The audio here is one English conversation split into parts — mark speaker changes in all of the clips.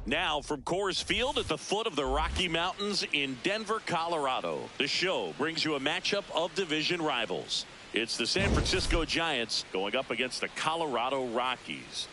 Speaker 1: Now from Coors Field at the foot of the Rocky Mountains in Denver, Colorado, the show brings you a matchup of division rivals. It's the San Francisco Giants going up against the Colorado Rockies.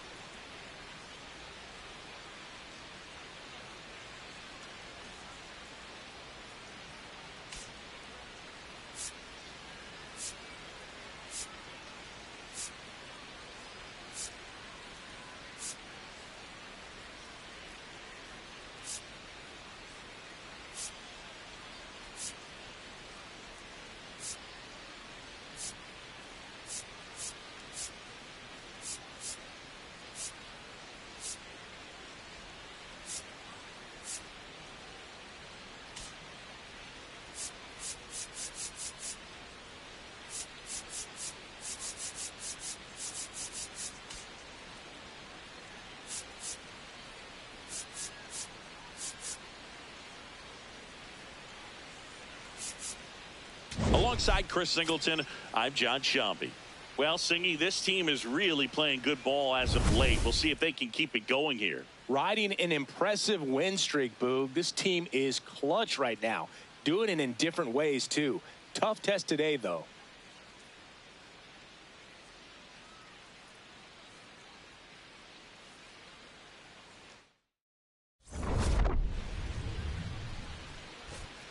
Speaker 1: Alongside Chris Singleton, I'm John Shambi. Well, Singy, this team is really playing good ball as of late. We'll see if they can keep it going here.
Speaker 2: Riding an impressive win streak, Boog. This team is clutch right now. Doing it in different ways, too. Tough test today, though.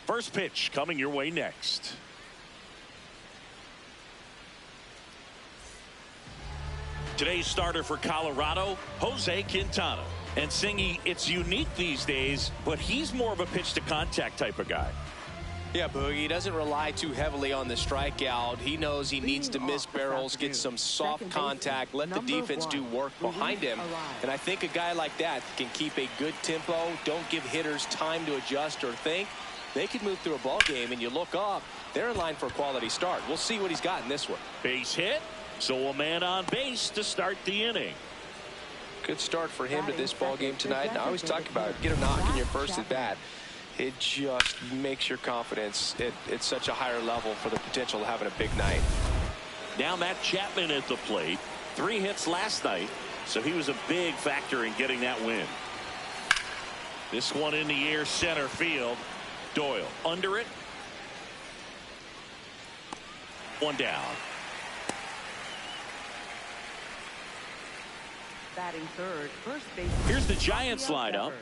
Speaker 1: First pitch coming your way next. Today's starter for Colorado, Jose Quintana. And Singy, it's unique these days, but he's more of a pitch-to-contact type of guy.
Speaker 2: Yeah, Boogie, he doesn't rely too heavily on the strikeout. He knows he needs to miss barrels, get some soft contact, let the defense do work behind him. And I think a guy like that can keep a good tempo, don't give hitters time to adjust or think. They could move through a ball game, and you look up, they're in line for a quality start. We'll see what he's got in this one.
Speaker 1: Base hit. So a man on base to start the inning.
Speaker 2: Good start for him to this ball game tonight. And I always talk about it. Get a knock in your first at bat. It just makes your confidence at such a higher level for the potential of having a big night.
Speaker 1: Now Matt Chapman at the plate. 3 hits last night, so he was a big factor in getting that win. This one in the air, center field. Doyle under it. One down.
Speaker 3: Batting third, first base.
Speaker 1: Here's the Giants lineup.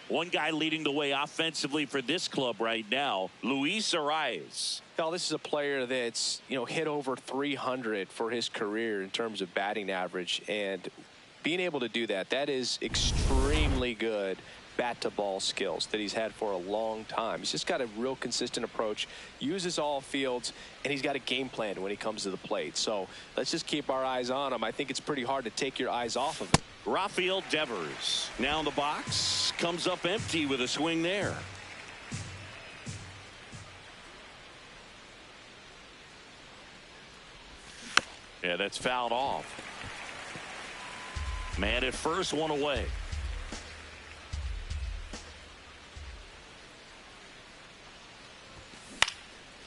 Speaker 1: One guy leading the way offensively for this club right now, Luis Arias.
Speaker 2: Well, this is a player that's, hit over 300 for his career in terms of batting average, and being able to do that is extremely good bat to ball skills that he's had for a long time. He's just got a real consistent approach, uses all fields, and he's got a game plan when he comes to the plate. So let's just keep our eyes on him. I think it's pretty hard to take your eyes off of him.
Speaker 1: Rafael Devers now in the box, comes up empty with a swing there. Yeah, that's fouled off. Man at first, one away.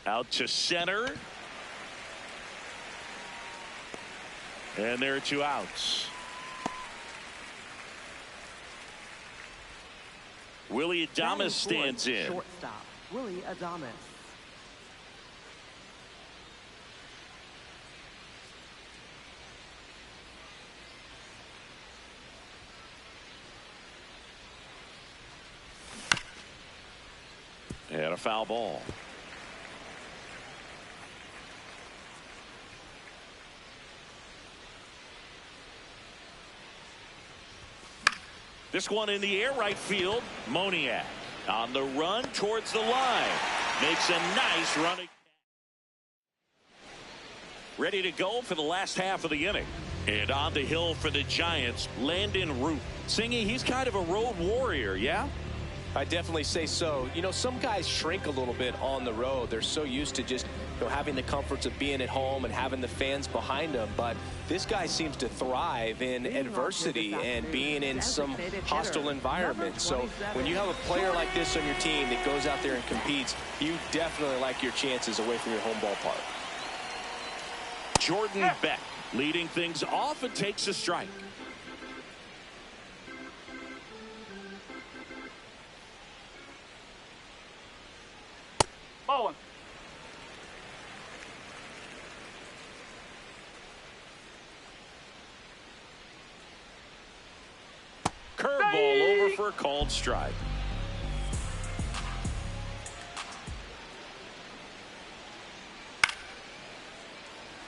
Speaker 1: Out to center. And there are 2 outs. Willie Adames stands in.
Speaker 3: Shortstop, Willie Adames.
Speaker 1: And a foul ball. This one in the air, right field. Moniak on the run towards the line. Makes a nice running. Ready to go for the last half of the inning. And on the hill for the Giants, Landon Root. Singy, he's kind of a road warrior, yeah?
Speaker 2: I definitely say so. You know, some guys shrink a little bit on the road. They're so used to just, you know, having the comforts of being at home and having the fans behind them. But this guy seems to thrive in adversity and being in some hostile environment. So when you have a player like this on your team that goes out there and competes, you definitely like your chances away from your home ballpark.
Speaker 1: Jordan Beck leading things off and takes a strike.
Speaker 4: Bowling.
Speaker 1: Curveball over for a called strike.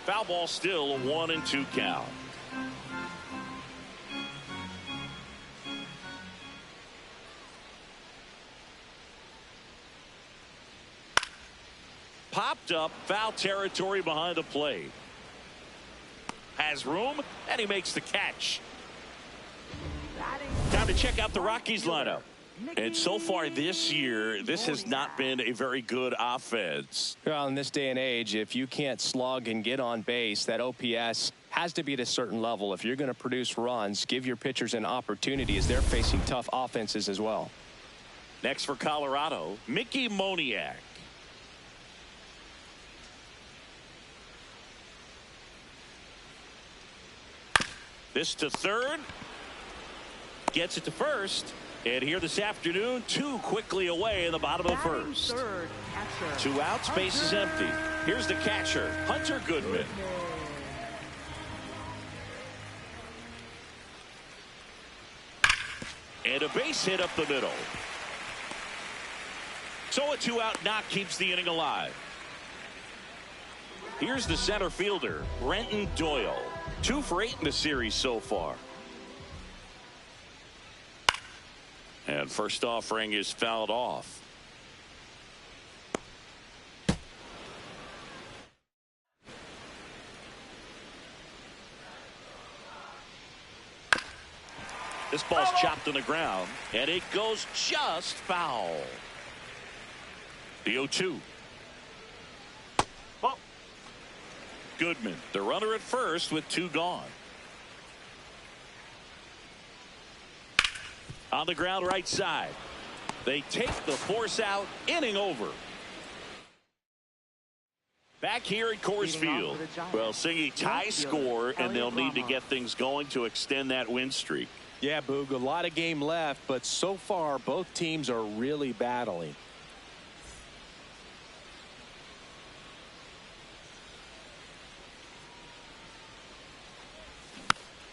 Speaker 1: Foul ball, still a 1-2 count. Popped up, foul territory behind the plate. Has room, and he makes the catch. Time to check out the Rockies lineup. And so far this year, this has not been a very good offense.
Speaker 2: Well, in this day and age, if you can't slug and get on base, that OPS has to be at a certain level. If you're going to produce runs, give your pitchers an opportunity as they're facing tough offenses as well.
Speaker 1: Next for Colorado, Mickey Moniak. This to third. Gets it to first. And here this afternoon, 2 quickly away in the bottom of the first. 2 outs, base is empty. Here's the catcher, Hunter Goodman. And a base hit up the middle. So a 2-out knock keeps the inning alive. Here's the center fielder, Brenton Doyle. 2 for 8 in the series so far. And first offering is fouled off. This ball's chopped on the ground, and it goes just foul. The 0-2. Goodman, the runner at first with 2 gone. On the ground right side. They take the force out. Inning over. Back here at Coors Field. Well, Singy, tie score, and they'll need to get things going to extend that win streak.
Speaker 2: Yeah, Boog, a lot of game left, but so far both teams are really battling.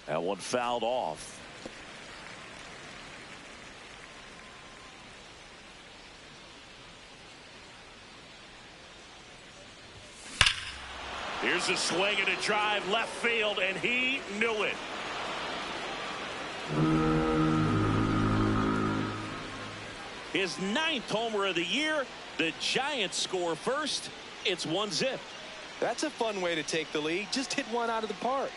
Speaker 1: That one fouled off. Here's a swing and a drive left field, and he knew it. His 9th homer of the year. The Giants score first. It's 1-0.
Speaker 2: That's a fun way to take the lead. Just hit one out of the park.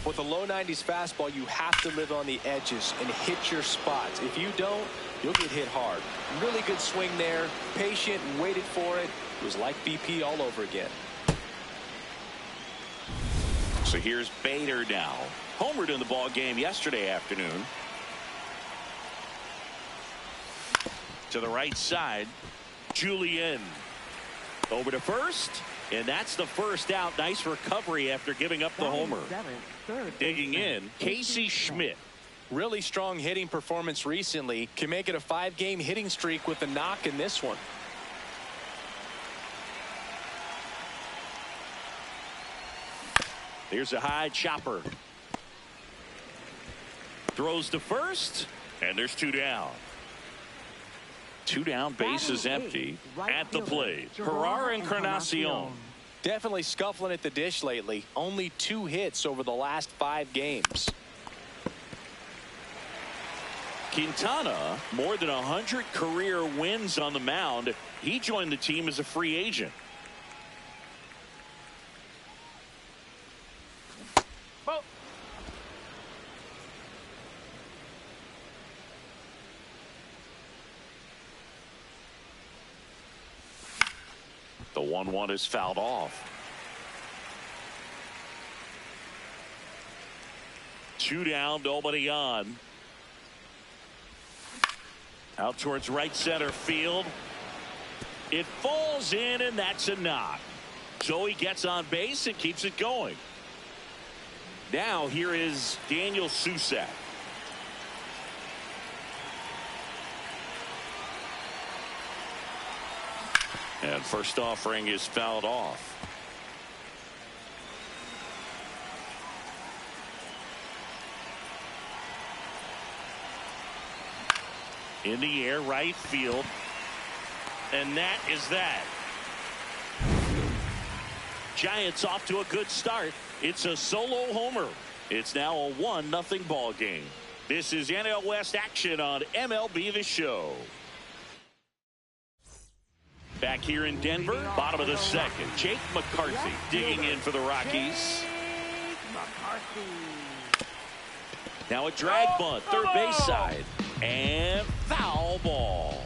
Speaker 2: With a low 90s fastball, you have to live on the edges and hit your spots. If you don't, you'll get hit hard. Really good swing there. Patient and waited for it. It was like BP all over again.
Speaker 1: So here's Bader now. Homered in the ball game yesterday afternoon. To the right side, Julian Over to first, and that's the first out. Nice recovery after giving up the homer. Digging in, Casey Schmidt.
Speaker 2: Really strong hitting performance recently. Can make it a 5-game hitting streak with a knock in this one.
Speaker 1: Here's a high chopper. Throws to first, and there's 2 down. 2 down, base is empty. At the plate, Gerard Encarnacion.
Speaker 2: Definitely scuffling at the dish lately. Only 2 hits over the last 5 games.
Speaker 1: Quintana, more than 100 career wins on the mound. He joined the team as a free agent. The 1-1 is fouled off. 2 down, nobody on. Out towards right center field. It falls in, and that's a knock. So he gets on base and keeps it going. Now here is Daniel Susak. And first offering is fouled off. In the air, right field. And that is that. Giants off to a good start. It's a solo homer. It's now a 1-0 ball game. This is NL West action on MLB The Show. Back here in Denver, bottom of the second. Jake McCarthy digging in for the Rockies. Now a drag bunt, third base side. And foul ball.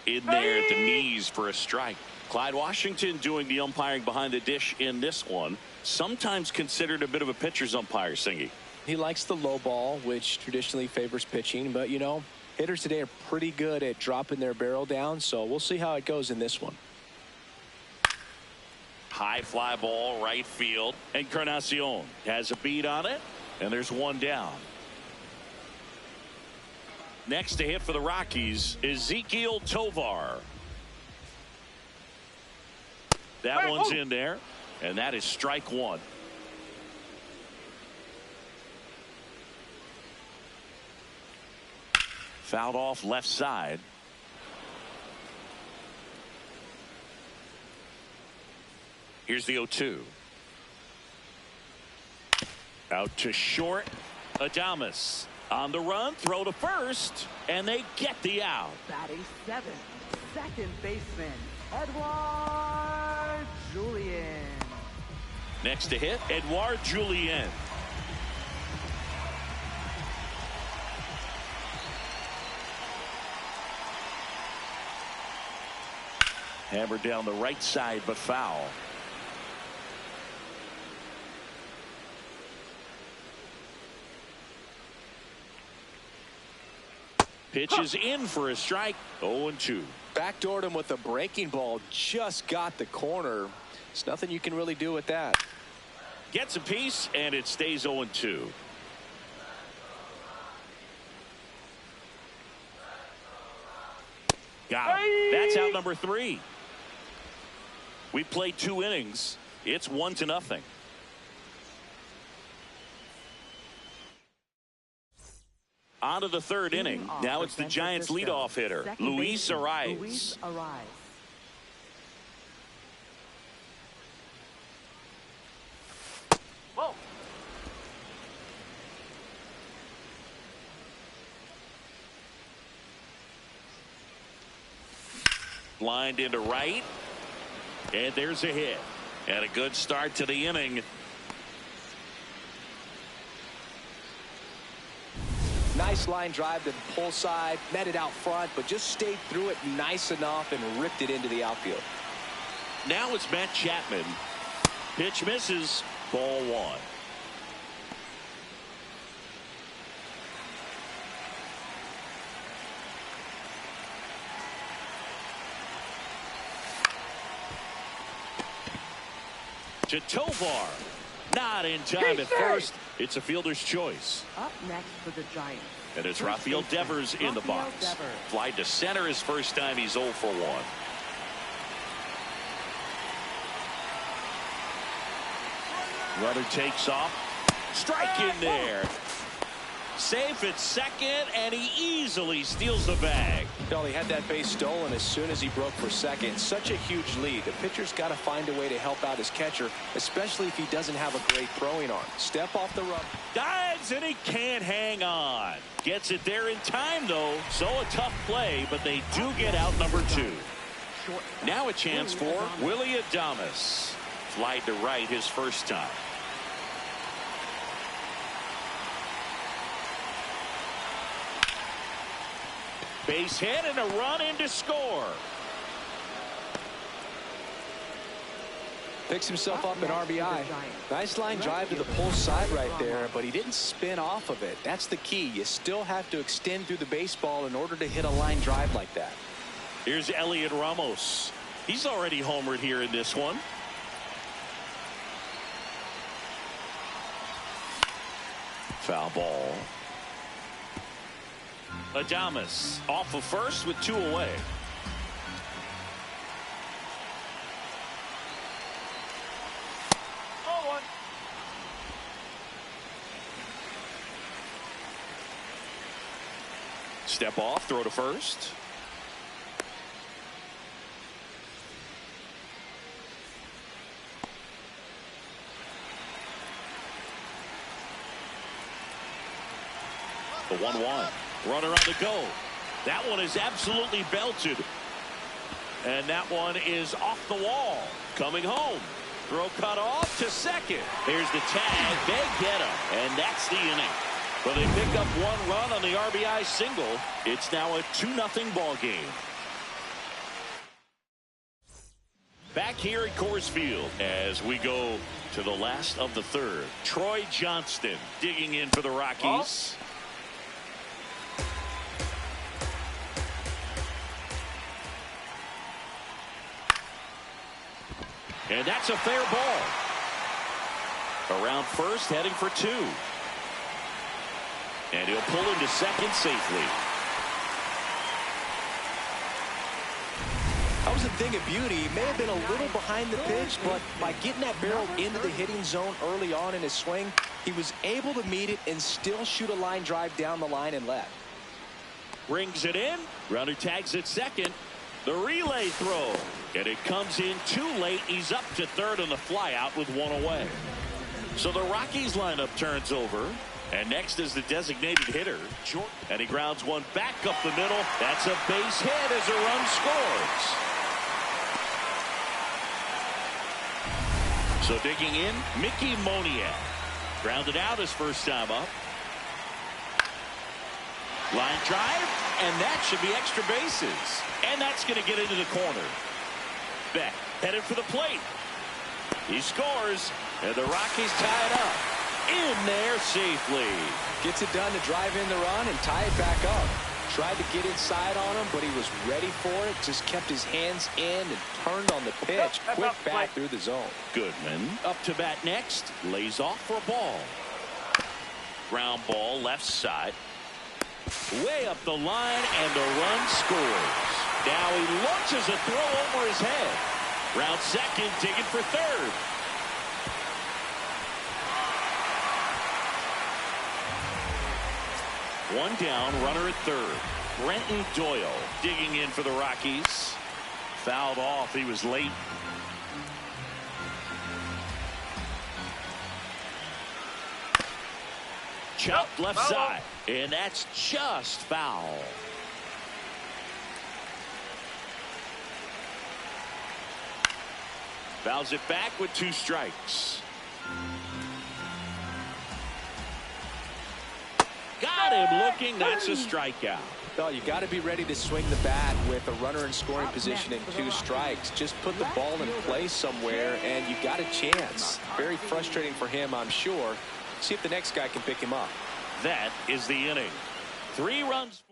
Speaker 1: In there at the knees for a strike. Clyde Washington doing the umpiring behind the dish in this one. Sometimes considered a bit of a pitcher's umpire, Singy.
Speaker 2: He likes the low ball, which traditionally favors pitching, but you know, hitters today are pretty good at dropping their barrel down, so we'll see how it goes in this one.
Speaker 1: High fly ball, right field. Encarnacion has a beat on it, and there's 1 down. Next to hit for the Rockies, Ezequiel Tovar. That one's in there, and that is strike 1. Fouled off left side. Here's the 0-2. Out to short. Adames on the run, throw to first, and they get the out.
Speaker 3: Batting 7th, second baseman, Edouard Julien.
Speaker 1: Next to hit, Edouard Julien. Hammered down the right side, but foul. Pitch is in for a strike. 0-2.
Speaker 2: Backdoored him with a breaking ball. Just got the corner. There's nothing you can really do with that.
Speaker 1: Gets a piece, and it stays 0-2. Got him. That's out number 3. We played 2 innings. It's 1-0. On to the 3rd inning. Now it's the Giants leadoff hitter, Luis Ariz.
Speaker 3: Whoa.
Speaker 1: Lined into right. And there's a hit. And a good start to the inning.
Speaker 2: Nice line drive to the pull side, met it out front, but just stayed through it nice enough and ripped it into the outfield.
Speaker 1: Now it's Matt Chapman. Pitch misses. Ball 1. to Tovar. Not in time at first. It's a fielder's choice.
Speaker 3: Up next for the Giants.
Speaker 1: And it's
Speaker 3: First
Speaker 1: Rafael
Speaker 3: baseman,
Speaker 1: Devers in the
Speaker 3: Rafael
Speaker 1: box.
Speaker 3: Devers.
Speaker 1: Fly to center his first time. He's 0 for 1. Runner takes off. Strike in there. Safe at second, and he easily steals the bag.
Speaker 2: Well, he had that base stolen as soon as he broke for second. Such a huge lead. The pitcher's got to find a way to help out his catcher, especially if he doesn't have a great throwing arm. Step off the rub.
Speaker 1: Dives, and he can't hang on. Gets it there in time, though. So a tough play, but they do get out number 2. Now a chance for Willie Adames. Fly to right his first time. Base hit and a run in to score.
Speaker 2: Picks himself up an RBI. Nice line drive to the pull side right there, but he didn't spin off of it. That's the key. You still have to extend through the baseball in order to hit a line drive like that.
Speaker 1: Here's Elliot Ramos. He's already homered here in this one. Foul ball. Adames off of first with 2 away. Step off, throw to first. The 1-1. Runner on the go. That one is absolutely belted. And that one is off the wall. Coming home. Throw cut off to second. Here's the tag. They get him. And that's the inning. Well, they pick up 1 run on the RBI single. It's now a 2-0 ball game. Back here at Coors Field as we go to the last of the third. Troy Johnston digging in for the Rockies. And that's a fair ball. Around first, heading for 2. And he'll pull into second safely.
Speaker 2: That was a thing of beauty. He may have been a little behind the pitch, but by getting that barrel into the hitting zone early on in his swing, he was able to meet it and still shoot a line drive down the line and left.
Speaker 1: Brings it in. Runner tags at second. The relay throw. And it comes in too late. He's up to third on the fly out with 1 away. So the Rockies lineup turns over. And next is the designated hitter. And he grounds one back up the middle. That's a base hit as a run scores. So digging in, Mickey Moniak. Grounded out his first time up. Line drive, and that should be extra bases. And that's going to get into the corner. Beck headed for the plate. He scores, and the Rockies tie it up. In there safely.
Speaker 2: Gets it done to drive in the run and tie it back up. Tried to get inside on him, but he was ready for it. Just kept his hands in and turned on the pitch. Quick bat through the zone.
Speaker 1: Goodman up to bat next. Lays off for a ball. Ground ball left side. Way up the line, and the run scores. Now he launches a throw over his head. Round second, digging for third. One down, runner at third. Brenton Doyle digging in for the Rockies. Fouled off. He was late. Chopped left side. And that's just foul. Fouls it back with 2 strikes. Got him looking. That's a strikeout.
Speaker 2: Well, you got to be ready to swing the bat with a runner in scoring position and 2 strikes. Just put the ball in place somewhere, and you got a chance. Very frustrating for him, I'm sure. See if the next guy can pick him up.
Speaker 1: That is the inning. 3 runs.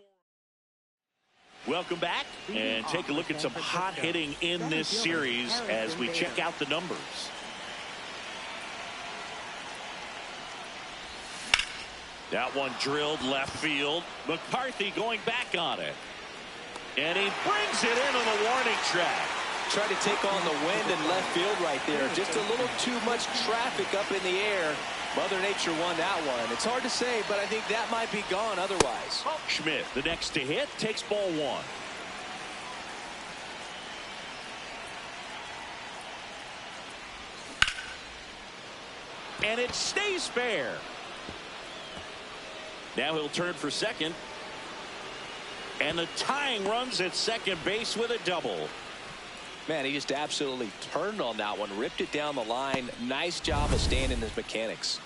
Speaker 1: Welcome back, and take a look at some hot hitting in this series as we check out the numbers. That one drilled left field. McCarthy going back on it. And he brings it into the warning track.
Speaker 2: Tried to take on the wind in left field right there. Just a little too much traffic up in the air. Mother Nature won that one. It's hard to say, but I think that might be gone otherwise.
Speaker 1: Schmidt, the next to hit, takes ball one. And it stays fair. Now he'll turn for second. And the tying runs at second base with a double.
Speaker 2: Man, he just absolutely turned on that one, ripped it down the line. Nice job of staying in his mechanics.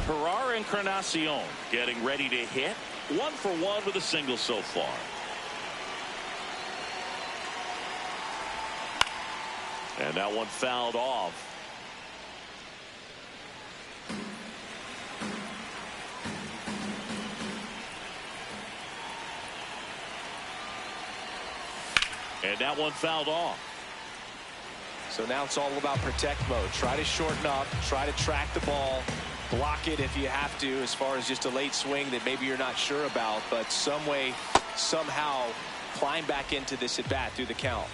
Speaker 1: Ferrar and Encarnacion getting ready to hit. 1 for 1 with a single so far. And that one fouled off. And that one fouled off.
Speaker 2: So now it's all about protect mode. Try to shorten up, try to track the ball, block it if you have to, as far as just a late swing that maybe you're not sure about, but some way, somehow climb back into this at bat through the count.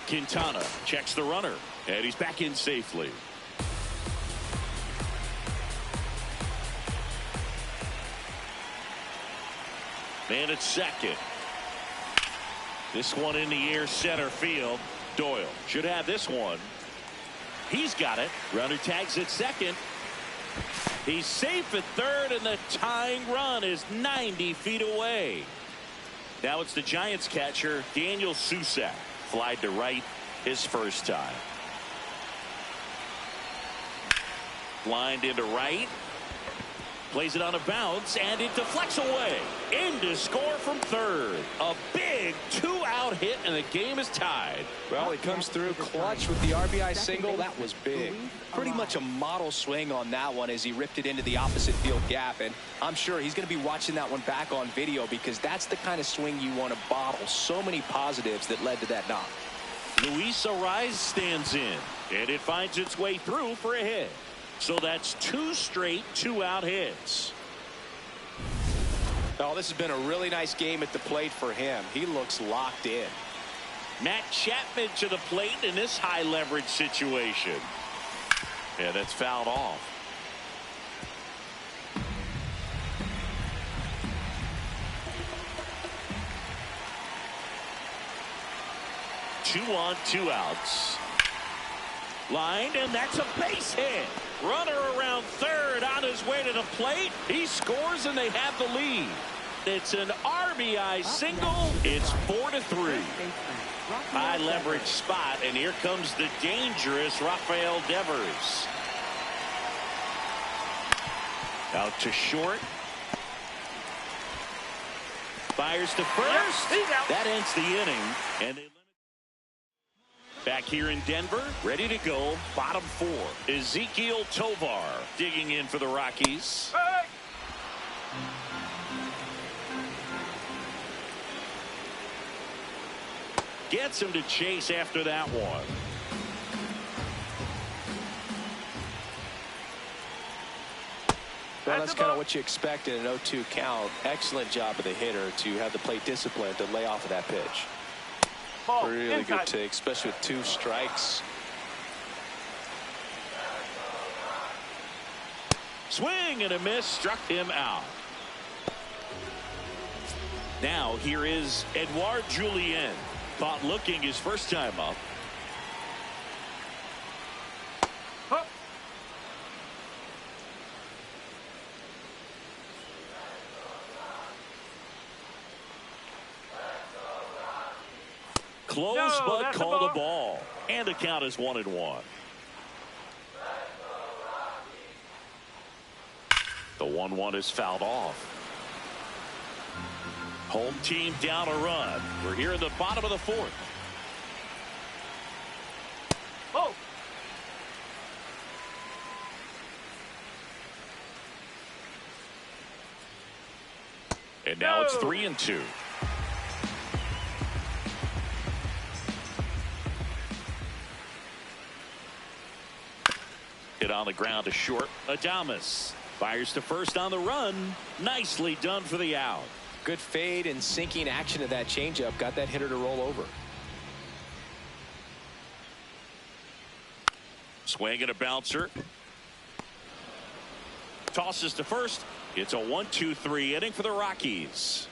Speaker 1: Quintana checks the runner, and he's back in safely. Man at second. This one in the air, center field. Doyle should have this one. He's got it. Runner tags at second. He's safe at third, and the tying run is 90 feet away. Now it's the Giants catcher, Daniel Susac. Flied to right his first time. Lined into right. Plays it on a bounce, and it deflects away. In to score from third. A big 2-out hit, and the game is tied.
Speaker 2: Well, he comes through clutch with the RBI single. That was big. Pretty much a model swing on that one as he ripped it into the opposite field gap. And I'm sure he's going to be watching that one back on video, because that's the kind of swing you want to bottle. So many positives that led to that knock.
Speaker 1: Luis Ariz stands in, and it finds its way through for a hit. So that's 2 straight 2-out hits.
Speaker 2: Oh, this has been a really nice game at the plate for him. He looks locked in.
Speaker 1: Matt Chapman to the plate in this high leverage situation. Yeah, that's fouled off. Two on, 2 outs. Lined, and that's a base hit. Runner around third on his way to the plate. He scores, and they have the lead. It's an RBI single. It's 4-3. High leverage spot, and here comes the dangerous Rafael Devers. Out to short. Fires to first. That ends the inning, and they back here in Denver, ready to go, bottom 4. Ezekiel Tovar digging in for the Rockies. Gets him to chase after that one.
Speaker 2: Well, that's kind of what you expect in an 0-2 count. Excellent job of the hitter to have the plate discipline to lay off of that pitch. Really good take, especially with 2 strikes.
Speaker 1: Swing and a miss, struck him out. Now here is Edouard Julien. Caught looking his first time up. Close, but called a ball. And the count is 1-1. The 1-1 is fouled off. Home team down a run. We're here in the bottom of the 4th. Oh. And now it's 3-2. Hit on the ground to short. Adames fires to first on the run. Nicely done for the out.
Speaker 2: Good fade and sinking action of that changeup. Got that hitter to roll over.
Speaker 1: Swing and a bouncer. Tosses to first. It's a 1-2-3 inning for the Rockies.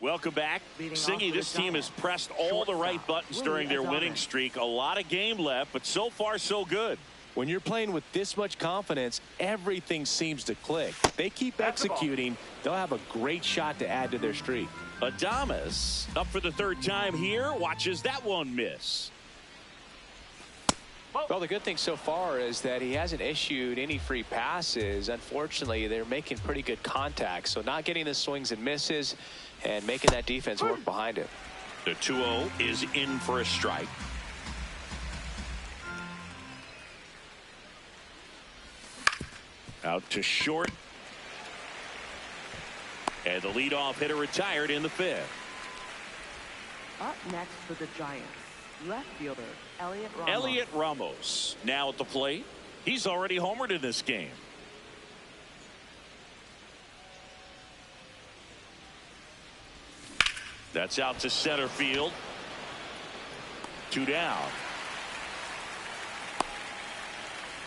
Speaker 1: Welcome back. Singy, this team has pressed all the right buttons during their winning streak. A lot of game left, but so far so good.
Speaker 2: When you're playing with this much confidence, everything seems to click. If they keep executing, they'll have a great shot to add to their streak.
Speaker 1: Adames up for the third time here. Watches that one miss.
Speaker 2: Well, the good thing so far is that he hasn't issued any free passes. Unfortunately, they're making pretty good contact, so not getting the swings and misses and making that defense work behind it.
Speaker 1: The 2-0 is in for a strike. Out to short. And the leadoff hitter retired in the fifth.
Speaker 3: Up next for the Giants, left fielder Elliot Ramos.
Speaker 1: Elliot Ramos now at the plate. He's already homered in this game. That's out to center field. 2 down.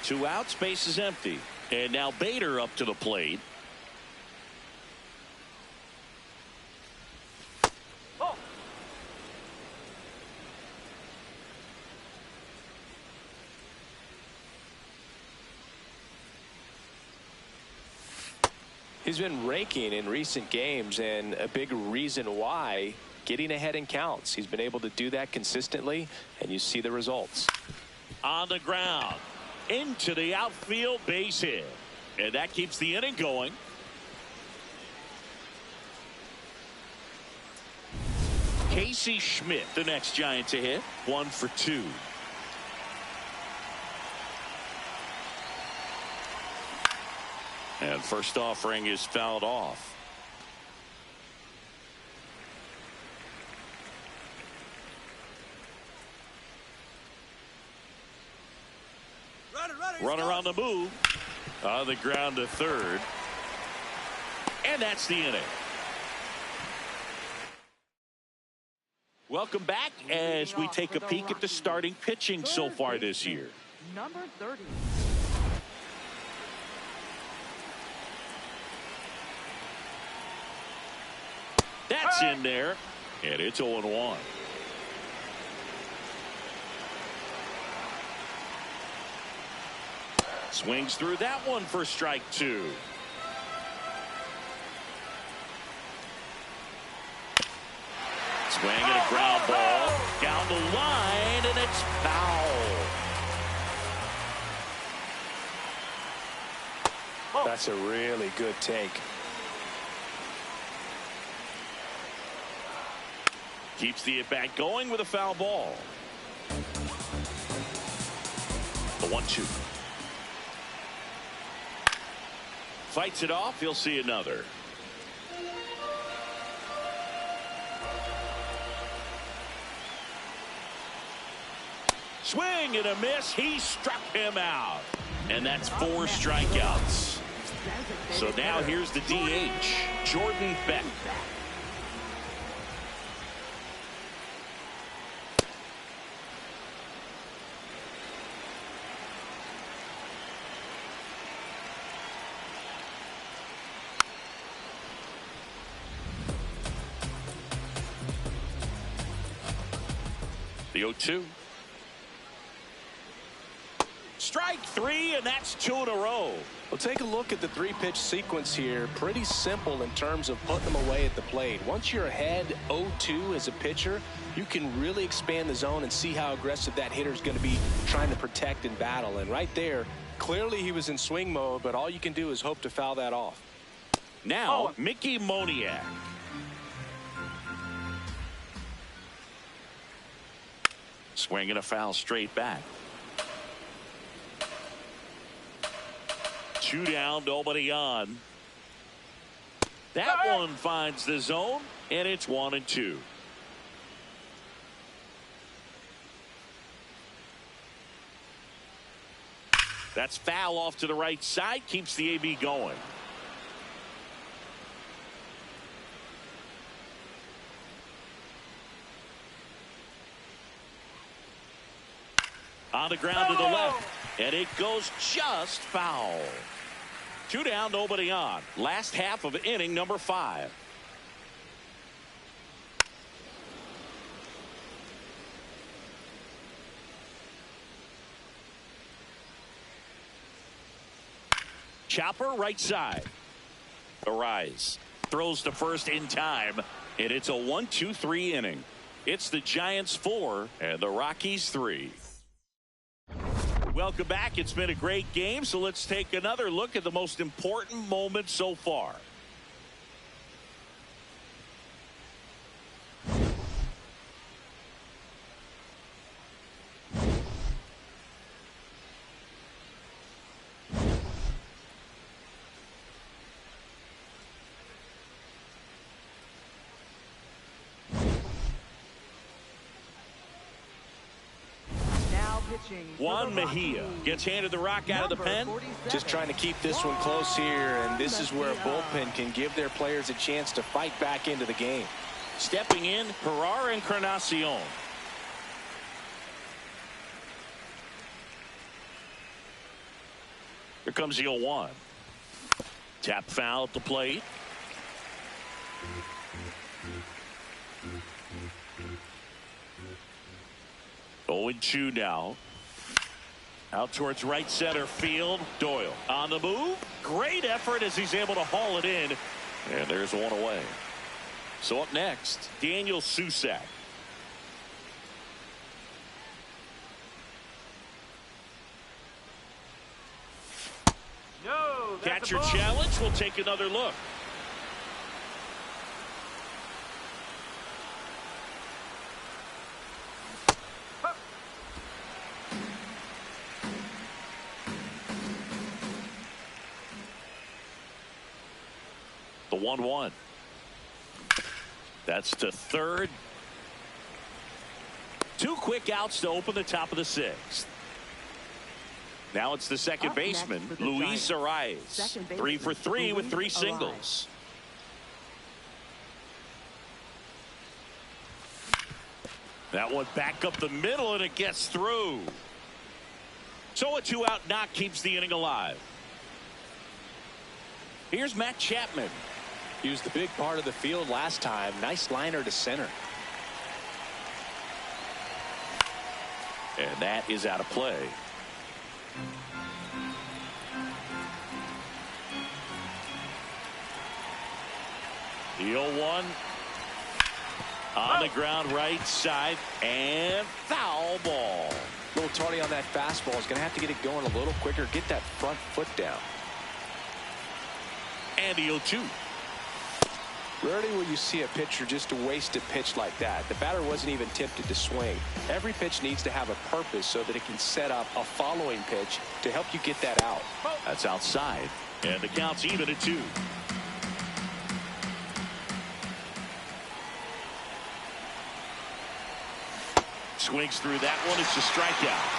Speaker 1: 2 outs, base is empty. And now Bader up to the plate.
Speaker 2: He's been raking in recent games, and a big reason why, getting ahead in counts. He's been able to do that consistently, and you see the results.
Speaker 1: On the ground. Into the outfield, base hit. And that keeps the inning going. Casey Schmidt, the next Giant to hit. 1 for 2. And first offering is fouled off. Runner on the move. On the ground to third. And that's the inning. Welcome back as we take a peek at the starting pitching so far this year.
Speaker 3: Number 30.
Speaker 1: That's in there, and it's 0-1. Swings through that one for strike 2. Swing and a ground ball down the line, and it's foul.
Speaker 2: That's a really good take.
Speaker 1: Keeps the at-bat going with a foul ball. The 1-2. Fights it off. He'll see another. Swing and a miss. He struck him out. And that's 4 strikeouts. So now here's the DH, Jordan Beck. The 0-2. Strike 3, and that's 2 in a row.
Speaker 2: Well, take a look at the 3-pitch sequence here. Pretty simple in terms of putting them away at the plate. Once you're ahead 0-2 as a pitcher, you can really expand the zone and see how aggressive that hitter is going to be trying to protect and battle. And right there, clearly he was in swing mode, but all you can do is hope to foul that off.
Speaker 1: Now, Mickey Moniak. Swinging a foul straight back. 2 down, nobody on. That one finds the zone, and it's 1-2. That's foul off to the right side. Keeps the AB going. On the ground to the left. And it goes just foul. 2 down, nobody on. Last half of inning number 5. Chopper right side. Arise. Throws to first in time. And it's a 1-2-3 inning. It's the Giants 4 and the Rockies 3. Welcome back. It's been a great game, so let's take another look at the most important moment so far. Juan Mejia gets handed the rock out of the pen.
Speaker 2: Just trying to keep this one close here, and this is where a bullpen can give their players a chance to fight back into the game.
Speaker 1: Stepping in, Herrera Encarnacion. Here comes the 0-1. Tap foul at the plate. Going 2 now. Out towards right center field. Doyle on the move. Great effort as he's able to haul it in. And there's one away. So up next, Daniel Susac.
Speaker 4: No,
Speaker 1: Catcher challenge. We'll take another look. The 1-1. That's to third. 2 quick outs to open the top of the 6th. Now it's the second baseman, Luis Arias. 3 for 3 with 3 singles. That one back up the middle, and it gets through. So a 2-out knock keeps the inning alive. Here's Matt Chapman.
Speaker 2: He was the big part of the field last time. Nice liner to center.
Speaker 1: And that is out of play. The 0-1 on the ground right side, and foul ball.
Speaker 2: A little tardy on that fastball. Is going to have to get it going a little quicker. Get that front foot down.
Speaker 1: And the 0-2.
Speaker 2: Rarely will you see a pitcher just waste a pitch like that. The batter wasn't even tempted to swing. Every pitch needs to have a purpose so that it can set up a following pitch to help you get that out.
Speaker 1: That's outside. And the count's even at 2. Swings through that one. It's a strikeout.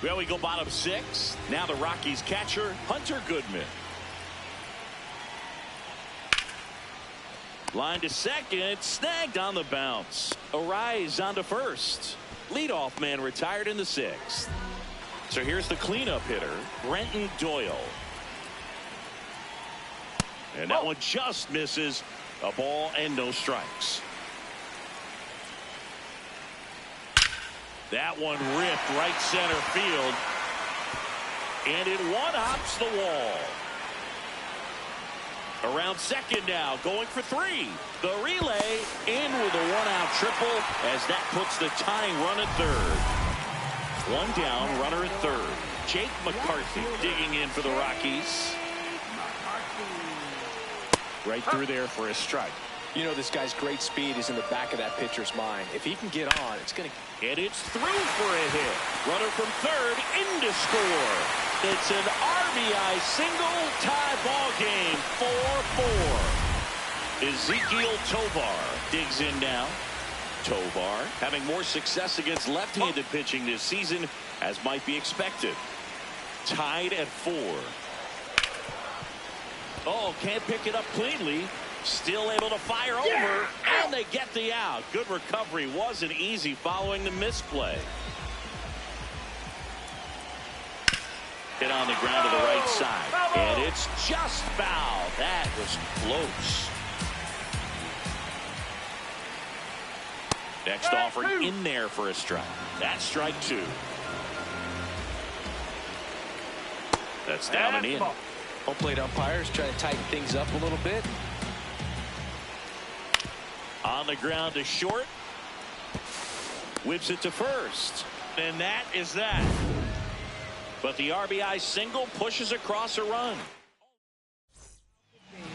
Speaker 1: Well, we go bottom 6. Now the Rockies catcher, Hunter Goodman. Line to second, snagged on the bounce. Arise on to first. Leadoff man retired in the 6th. So here's the cleanup hitter, Brenton Doyle. And that one just misses. A ball and no strikes. That one ripped right center field. And it one-hops the wall. Around second now, going for 3. The relay in with a 1-out triple as that puts the tying run at third. 1 down, runner at third. Jake McCarthy digging in for the Rockies. Right through there for a strike.
Speaker 2: You know, this guy's great speed is in the back of that pitcher's mind. If he can get on, it's going to...
Speaker 1: And it's through for a hit. Runner from third in to score. It's an RBI single, tie ball game, 4-4. Ezekiel Tovar digs in now. Tovar having more success against left-handed pitching this season, as might be expected. Tied at 4. Oh, can't pick it up cleanly. Still able to fire over, and they get the out. Good recovery. Wasn't easy following the misplay. Hit on the ground to the right side, and it's just foul. That was close. Next offering in there for a strike. That's strike 2. That's down and in.
Speaker 2: Home plate umpires trying to tighten things up a little bit.
Speaker 1: On the ground to short. Whips it to first. And that is that. But the RBI single pushes across a run.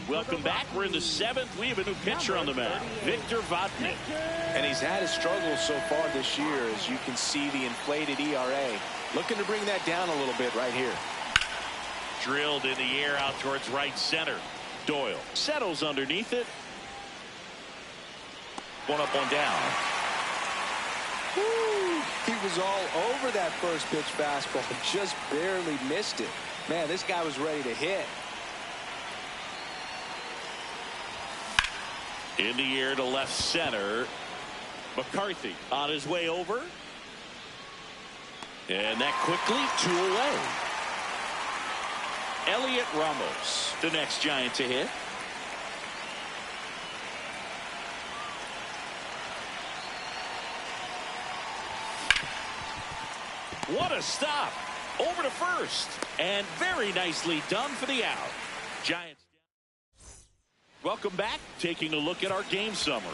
Speaker 1: Welcome back. We're in the 7th. We have a new pitcher on the mound, Victor Vodnik.
Speaker 2: And he's had his struggles so far this year, as you can see the inflated ERA. Looking to bring that down a little bit right here.
Speaker 1: Drilled in the air out towards right center. Doyle settles underneath it. One up, one down.
Speaker 2: Woo! He was all over that first pitch fastball, just barely missed it. Man, this guy was ready to hit.
Speaker 1: In the air to left center. McCarthy on his way over. And that quickly 2 away. Elliot Ramos, the next Giant to hit. What a stop. Over to first. And very nicely done for the out. Giants. Welcome back. Taking a look at our game summary.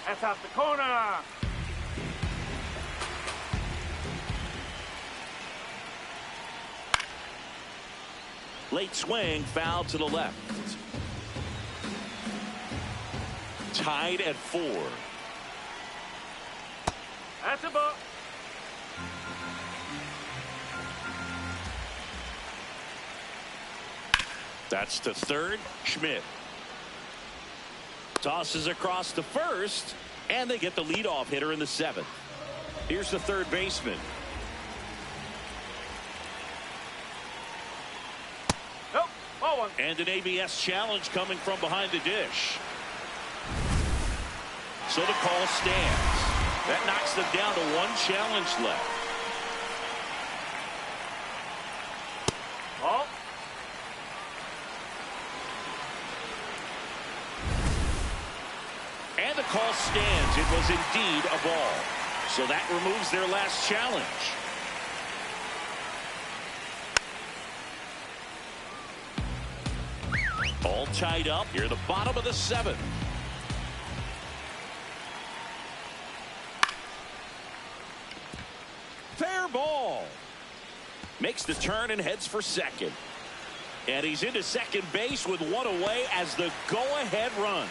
Speaker 4: That's out the corner.
Speaker 1: Late swing, foul to the left. Tied at 4.
Speaker 4: That's a ball.
Speaker 1: That's to third. Schmidt tosses across to first, and they get the leadoff hitter in the 7th. Here's the third baseman.
Speaker 4: Nope. Ball one.
Speaker 1: And an ABS challenge coming from behind the dish. So the call stands. That knocks them down to 1 challenge left.
Speaker 4: Ball.
Speaker 1: And the call stands. It was indeed a ball. So that removes their last challenge. All tied up here at the bottom of the 7th. Fair ball. Makes the turn and heads for second. And he's into second base with 1 away as the go-ahead run.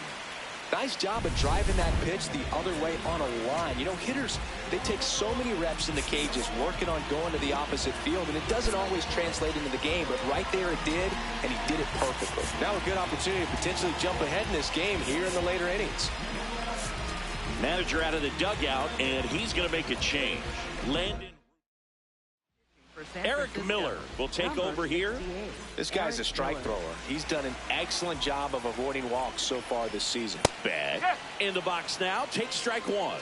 Speaker 2: Nice job of driving that pitch the other way on a line. You know, hitters, they take so many reps in the cages working on going to the opposite field, and it doesn't always translate into the game, but right there it did, and he did it perfectly. Now a good opportunity to potentially jump ahead in this game here in the later innings.
Speaker 1: Manager out of the dugout, and he's going to make a change. Landon. Eric Miller will take over here.
Speaker 2: This guy's a strike thrower. He's done an excellent job of avoiding walks so far this season.
Speaker 1: Bad. In the box now. Take strike 1.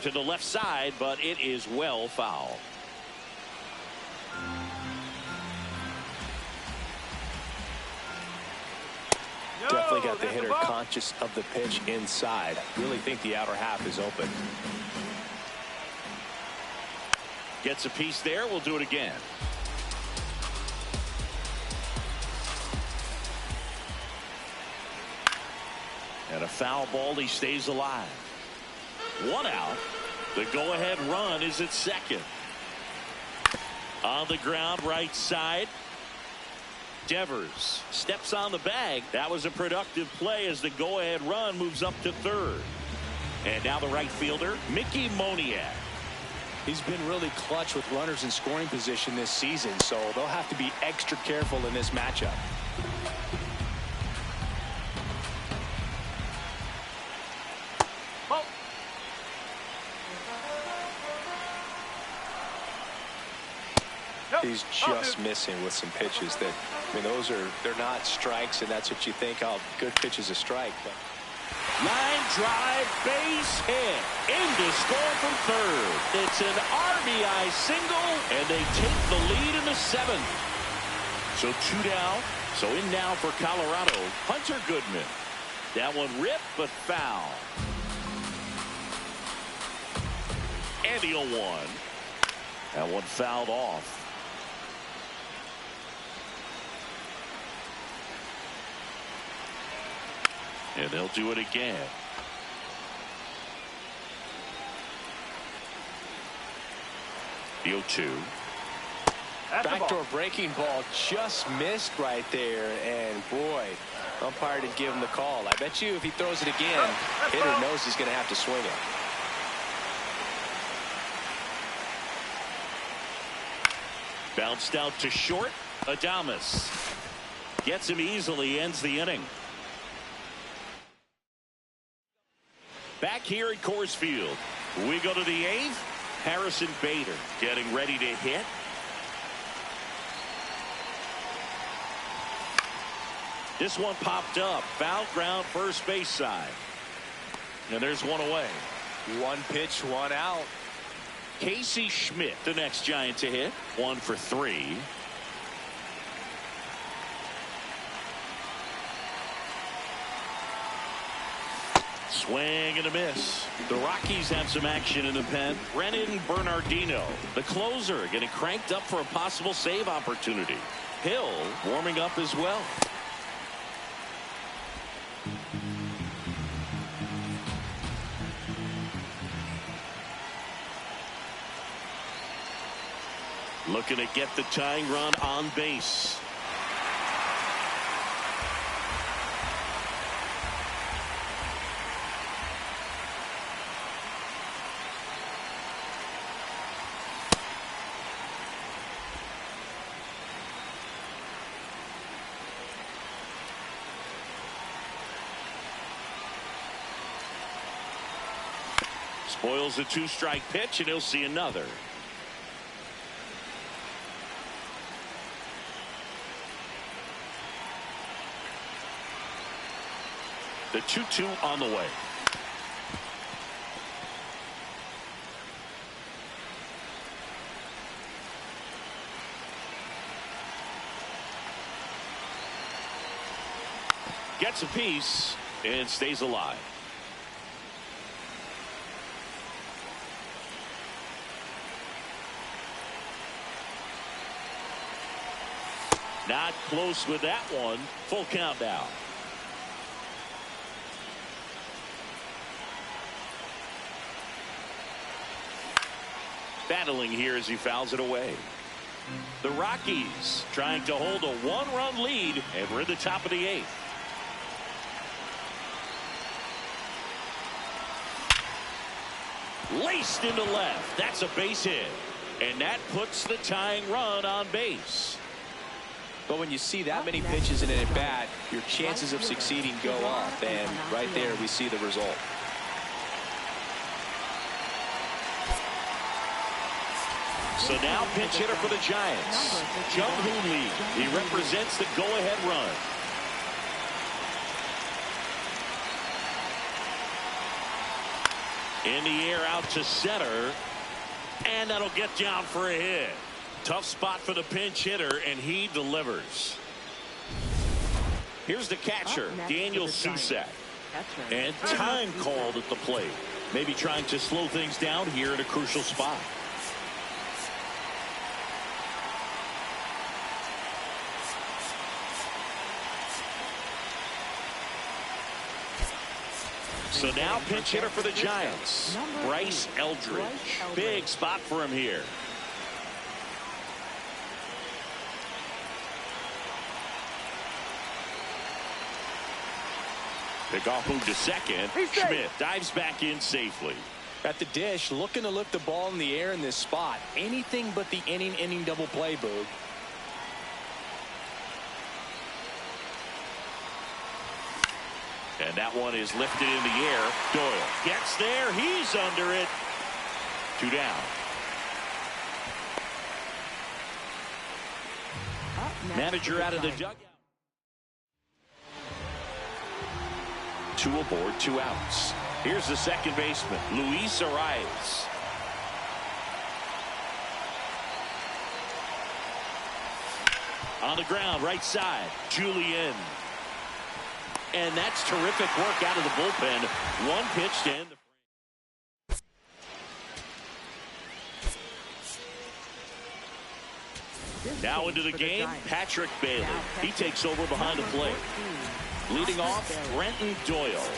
Speaker 1: To the left side, but it is well foul.
Speaker 2: Definitely got the hitter conscious of the pitch inside. Really think the outer half is open.
Speaker 1: Gets a piece there. We'll do it again. And a foul ball. He stays alive. 1 out. The go-ahead run is at second. On the ground, right side. Devers steps on the bag. That was a productive play as the go-ahead run moves up to third. And now the right fielder, Mickey Moniak.
Speaker 2: He's been really clutch with runners in scoring position this season, so they'll have to be extra careful in this matchup.
Speaker 4: Oh. Nope.
Speaker 2: He's just missing with some pitches that, I mean, they're not strikes, and that's what you think, oh, good pitch is a strike. But
Speaker 1: Line drive, base hit. In to score from third. It's an RBI single, and they take the lead in the seventh. So 2 down. So in now for Colorado, Hunter Goodman. That one ripped, but foul. And the 0-1. That one fouled off. And they'll do it again. The 0-2.
Speaker 2: Backdoor breaking ball just missed right there, and boy, umpire didn't give him the call. I bet you if he throws it again, hitter knows he's going to have to swing it.
Speaker 1: Bounced out to short. Adames gets him easily, ends the inning. Back here at Coors Field, we go to the 8th. Harrison Bader getting ready to hit. This one popped up. Foul ground, first base side. And there's one away.
Speaker 2: One pitch, one out.
Speaker 1: Casey Schmidt, the next Giant to hit. 1 for 3. Swing and a miss. The Rockies have some action in the pen. Brennan Bernardino, the closer, getting cranked up for a possible save opportunity. Hill warming up as well. Looking to get the tying run on base. Spoils a 2-strike pitch, and he'll see another. The 2-2 on the way. Gets a piece and stays alive. Not close with that one. Full count now. Battling here as he fouls it away. The Rockies trying to hold a 1-run lead, and we're at the top of the 8th. Laced into left. That's a base hit. And that puts the tying run on base.
Speaker 2: But when you see that many pitches in an at-bat, your chances of succeeding go up. And right there we see the result.
Speaker 1: So now pinch hitter for the Giants, Jung-Hoo Lee. He represents the go-ahead run. In the air out to center, and that'll get down for a hit. Tough spot for the pinch hitter, and he delivers. Here's the catcher, Daniel Susak. And time called at the plate. Maybe trying to slow things down here at a crucial spot. So now pinch hitter for the Giants, Bryce Eldridge. Big spot for him here. Pickoff moved to second. Schmidt dives back in safely.
Speaker 2: At the dish, looking to lift the ball in the air in this spot. Anything but the inning double play, Boog.
Speaker 1: And that one is lifted in the air. Doyle gets there. He's under it. 2 down. Manager out of the dugout. 2 aboard, 2 outs. Here's the second baseman, Luis Arias. On the ground, right side, Julian. And that's terrific work out of the bullpen. 1 pitch to end the frame. Now into the game, Patrick Bailey. He takes over behind the plate. Leading off, Brenton Doyle.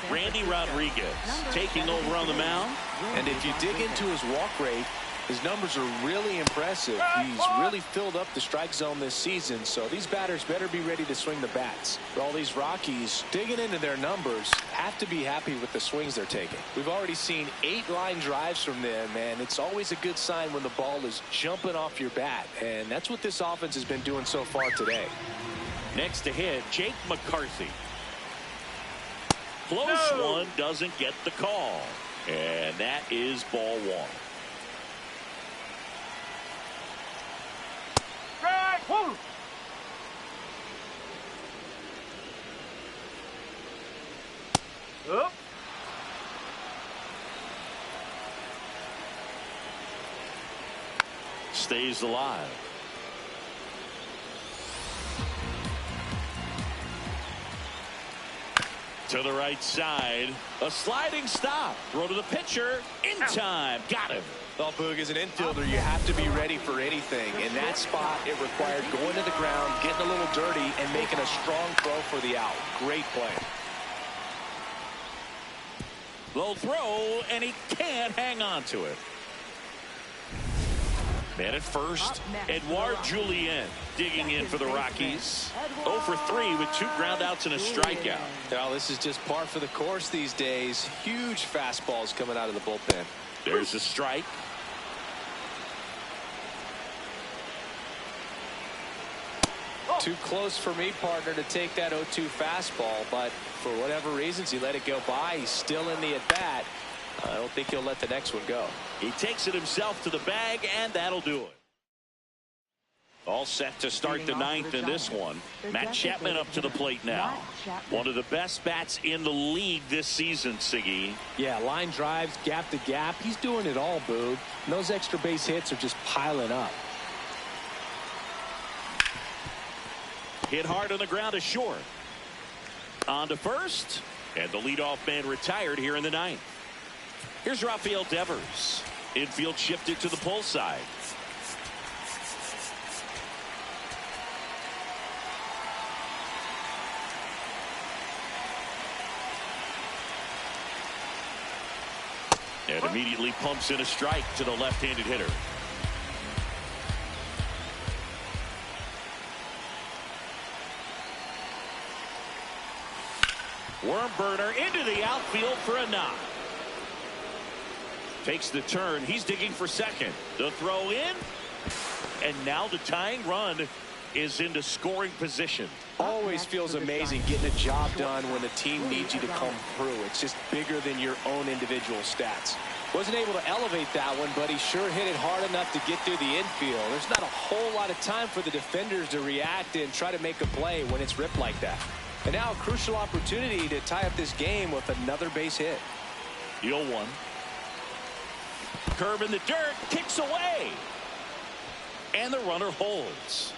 Speaker 1: Randy Rodriguez taking over on the mound.
Speaker 2: And if you dig into his walk rate, his numbers are really impressive. He's really filled up the strike zone this season, so these batters better be ready to swing the bats. For all these Rockies digging into their numbers, have to be happy with the swings they're taking. We've already seen 8 line drives from them, and it's always a good sign when the ball is jumping off your bat, and that's what this offense has been doing so far today.
Speaker 1: Next to hit, Jake McCarthy. Close one, doesn't get the call. And that is ball 1.
Speaker 4: Up.
Speaker 1: Stays alive. To the right side, a sliding stop. Throw to the pitcher, in time, got him.
Speaker 2: Well, Boog, as an infielder, you have to be ready for anything. In that spot, it required going to the ground, getting a little dirty, and making a strong throw for the out. Great play.
Speaker 1: Low throw, and he can't hang on to it. Man at first, Edouard Julien digging in for the Rockies. 0 for 3 with 2 groundouts and a strikeout.
Speaker 2: Now, this is just par for the course these days. Huge fastballs coming out of the bullpen.
Speaker 1: There's a strike.
Speaker 2: Too close for me, partner, to take that 0-2 fastball, but for whatever reasons, he let it go by. He's still in the at-bat. I don't think he'll let the next one go.
Speaker 1: He takes it himself to the bag, and that'll do it. All set to start the 9th in this one. Matt Chapman up to the plate now. One of the best bats in the league this season, Siggy.
Speaker 2: Yeah, line drives, gap to gap. He's doing it all, Boog. And those extra base hits are just piling up.
Speaker 1: Hit hard on the ground to short. On to first, and the leadoff man retired here in the 9th. Here's Rafael Devers. Infield shifted to the pull side. And immediately pumps in a strike to the left-handed hitter. Worm burner into the outfield for a knock. Takes the turn. He's digging for second. The throw in. And now the tying run is into scoring position.
Speaker 2: Always feels amazing getting a job done when the team needs you to come through. It's just bigger than your own individual stats. Wasn't able to elevate that one, but he sure hit it hard enough to get through the infield. There's not a whole lot of time for the defenders to react and try to make a play when it's ripped like that. And now a crucial opportunity to tie up this game with another base hit.
Speaker 1: The 0-1. Curve in the dirt, kicks away. And the runner holds.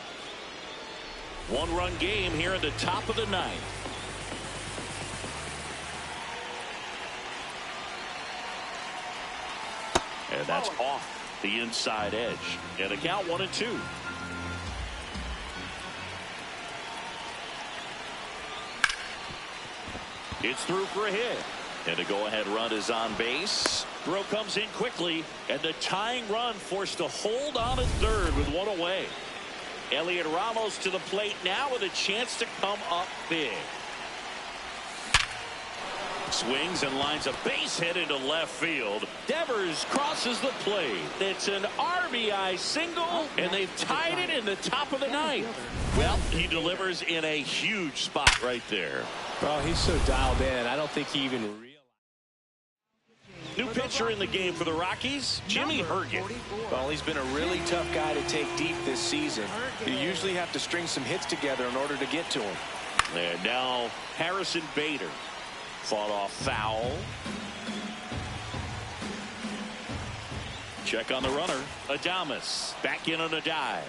Speaker 1: 1-run game here in the top of the 9th. And that's off the inside edge. And the count 1-2. It's through for a hit. And the go-ahead run is on base. Throw comes in quickly, and the tying run forced to hold on at third with 1 away. Elliot Ramos to the plate now with a chance to come up big. Swings and lines a base hit into left field. Devers crosses the plate. It's an RBI single, and they've tied it in the top of the ninth. Well, he delivers in a huge spot right there.
Speaker 2: Well, he's so dialed in, I don't think he even realized.
Speaker 1: New pitcher in the game for the Rockies, Jimmy Herget.
Speaker 2: Well, he's been a really tough guy to take deep this season. You usually have to string some hits together in order to get to him.
Speaker 1: And now Harrison Bader. Fought off foul. Check on the runner. Adames back in on a dive.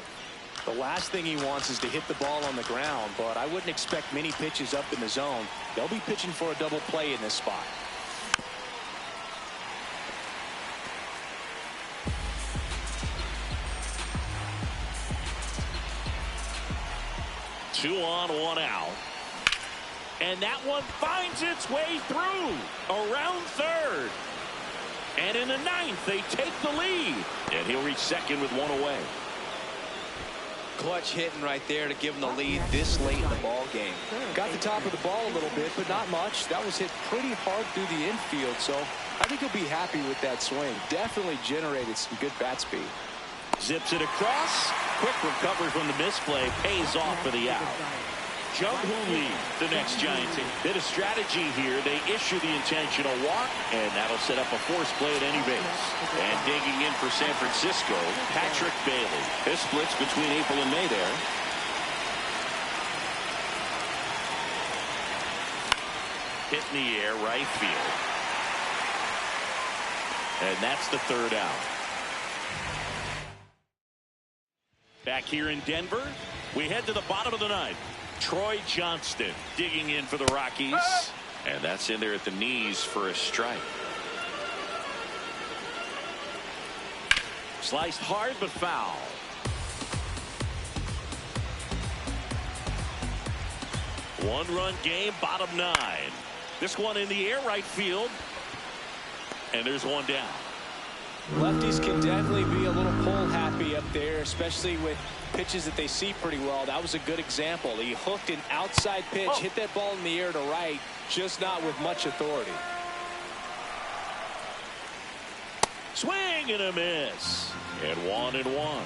Speaker 2: The last thing he wants is to hit the ball on the ground, but I wouldn't expect many pitches up in the zone. They'll be pitching for a double play in this spot.
Speaker 1: Two on, one out. And that one finds its way through around third. And in the ninth, they take the lead. And he'll reach second with one away.
Speaker 2: Clutch hitting right there to give him the lead this late in the ball game. Got the top of the ball a little bit, but not much. That was hit pretty hard through the infield, so I think he'll be happy with that swing. Definitely generated some good bat speed.
Speaker 1: Zips it across. Quick recovery from the misplay. Pays off for the out. Jung-Hoo Lee, the next Giant team. Bit of strategy here. They issue the intentional walk, and that'll set up a force play at any base. And digging in for San Francisco, Patrick Bailey. This splits between April and May there. Hit in the air, right field. And that's the third out. Back here in Denver, we head to the bottom of the ninth. Troy Johnston digging in for the Rockies. And that's in there at the knees for a strike. Sliced hard but foul. One-run game, bottom nine. This one in the air, right field. And there's one down.
Speaker 2: Lefties can definitely be a little pull happy up there, especially with pitches that they see pretty well. That was a good example. He hooked an outside pitch, hit that ball in the air to right, just not with much authority.
Speaker 1: Swing and a miss. And 1-1.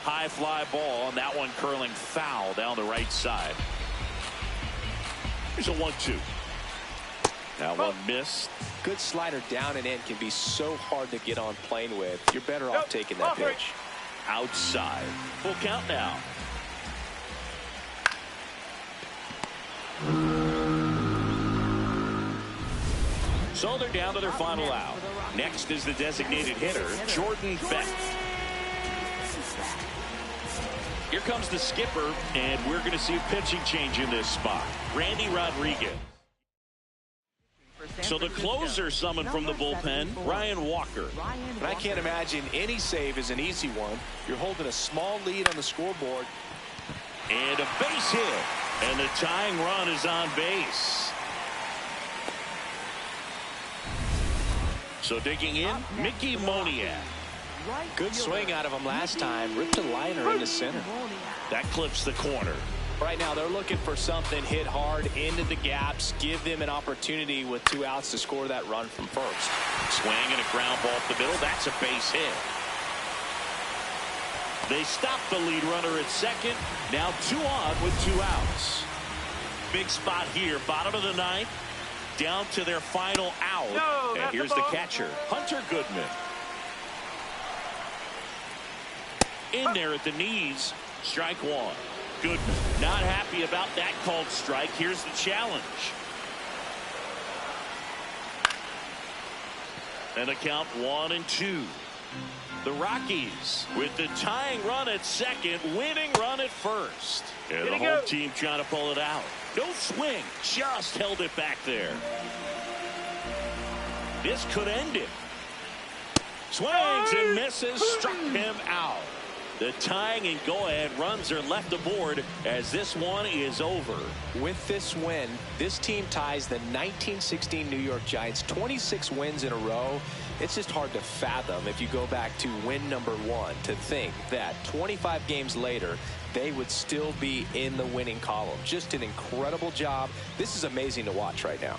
Speaker 1: High fly ball, and that one curling foul down the right side. Here's a 1-2. That one missed.
Speaker 2: Good slider down and in can be so hard to get on plane with. You're better off taking that pitch.
Speaker 1: Outside. Full count now. So they're down to their final out. Next is the designated hitter, Jordan Beck. Here comes the skipper, and we're going to see a pitching change in this spot. Randy Rodriguez. So the closer summoned from the bullpen, Ryan Walker.
Speaker 2: And I can't imagine any save is an easy one. You're holding a small lead on the scoreboard.
Speaker 1: And a base hit. And the tying run is on base. So digging in, Mickey Moniak.
Speaker 2: Good swing out of him last time. Ripped a liner in the center.
Speaker 1: That clips the corner.
Speaker 2: Right now they're looking for something hit hard into the gaps, give them an opportunity with 2 outs to score that run from first.
Speaker 1: Swing and a ground ball up the middle. That's a base hit. They stop the lead runner at second. Now 2 on with 2 outs. Big spot here, bottom of the ninth, down to their final out. And here's the catcher, Hunter Goodman. In there at the knees, strike one. Goodman not happy about that called strike. Here's the challenge. And a count 1-2. The Rockies with the tying run at second, winning run at first. And the home team trying to pull it out. No swing, just held it back there. This could end it. Swings and misses, struck him out. The tying and go-ahead runs are left aboard as this one is over.
Speaker 2: With this win, this team ties the 1916 New York Giants 26 wins in a row. It's just hard to fathom if you go back to win number 1 to think that 25 games later they would still be in the winning column. Just an incredible job. This is amazing to watch right now.